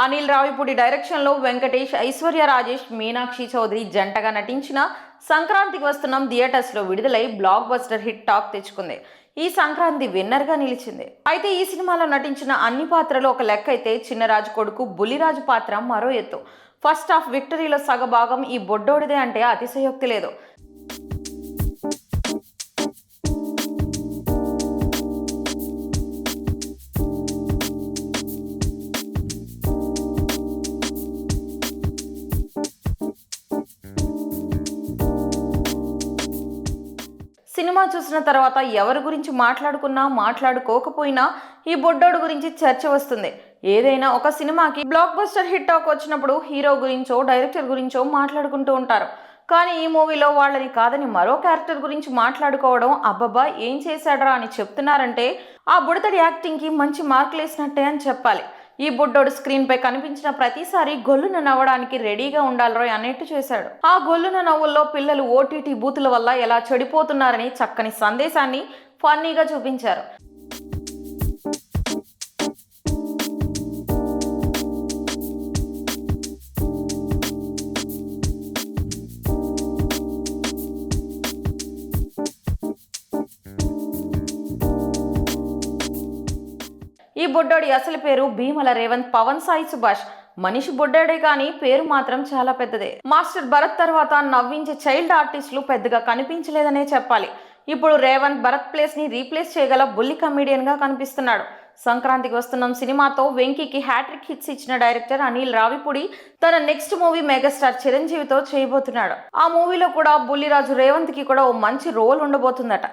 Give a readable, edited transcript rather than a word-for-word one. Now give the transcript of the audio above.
అనిల్ రావిపూడి డైరెక్షన్లో వెంకటేష్, ఐశ్వర్య రాజేష్, మీనాక్షి చౌదరి జంటగా నటించిన సంక్రాంతికి వస్తున్నాం థియేటర్స్లో విడుదలై బ్లాక్ బస్టర్ హిట్ టాక్ తెచ్చుకుంది. ఈ సంక్రాంతి విన్నర్గా నిలిచింది. అయితే ఈ సినిమాలో నటించిన అన్ని పాత్రలు ఒక లెక్క అయితే చిన్నరాజు కొడుకు బుల్లిరాజు పాత్ర మరో ఎత్తు. ఫస్ట్ హాఫ్ విక్టరీలో సగభాగం ఈ బొడ్డోడిదే అంటే అతిశయోక్తి లేదు. సినిమా చూసిన తర్వాత ఎవరి గురించి మాట్లాడుకున్నా మాట్లాడుకోకపోయినా ఈ బొడ్డోడు గురించి చర్చ వస్తుంది. ఏదైనా ఒక సినిమాకి బ్లాక్ బస్టర్ హిట్ టాక్ వచ్చినప్పుడు హీరో గురించో డైరెక్టర్ గురించో మాట్లాడుకుంటూ ఉంటారు. కానీ ఈ మూవీలో వాళ్ళని కాదని మరో క్యారెక్టర్ గురించి మాట్లాడుకోవడం, అబ్బబ్బా ఏం చేశాడరా అని చెప్తున్నారంటే ఆ బుడతడి యాక్టింగ్కి మంచి మార్కులు వేసినట్టే అని చెప్పాలి. ఈ బుడ్డోడు స్క్రీన్ పై కనిపించిన ప్రతిసారి గొల్లున నవ్వడానికి రెడీగా ఉండాలరోయ్ అన్నట్టు చేశాడు. ఆ గొల్లున నవ్వుల్లో పిల్లలు ఓటీటీ బూతుల వల్ల ఎలా చెడిపోతున్నారని చక్కని సందేశాన్ని ఫన్నీగా చూపించారు. ఈ బుడ్డోడి అసలు పేరు భీమల రేవంత్ పవన్ సాయి సుభాష్. మనిషి బుడ్డాడే కానీ పేరు మాత్రం చాలా పెద్దదే. మాస్టర్ భరత్ తర్వాత నవ్వించే చైల్డ్ ఆర్టిస్టులు పెద్దగా కనిపించలేదనే చెప్పాలి. ఇప్పుడు రేవంత్ భరత్ ప్లేస్ ని రీప్లేస్ చేయగల బుల్లి కమెడియన్ గా కనిపిస్తున్నాడు. సంక్రాంతికి వస్తున్నాం సినిమాతో వెంకీకి హ్యాట్రిక్ హిట్స్ ఇచ్చిన డైరెక్టర్ అనిల్ రావిపూడి తన నెక్స్ట్ మూవీ మెగాస్టార్ చిరంజీవితో చేయబోతున్నాడు. ఆ మూవీలో కూడా బుల్లిరాజు రేవంత్ కి కూడా ఓ మంచి రోల్ ఉండబోతుందట.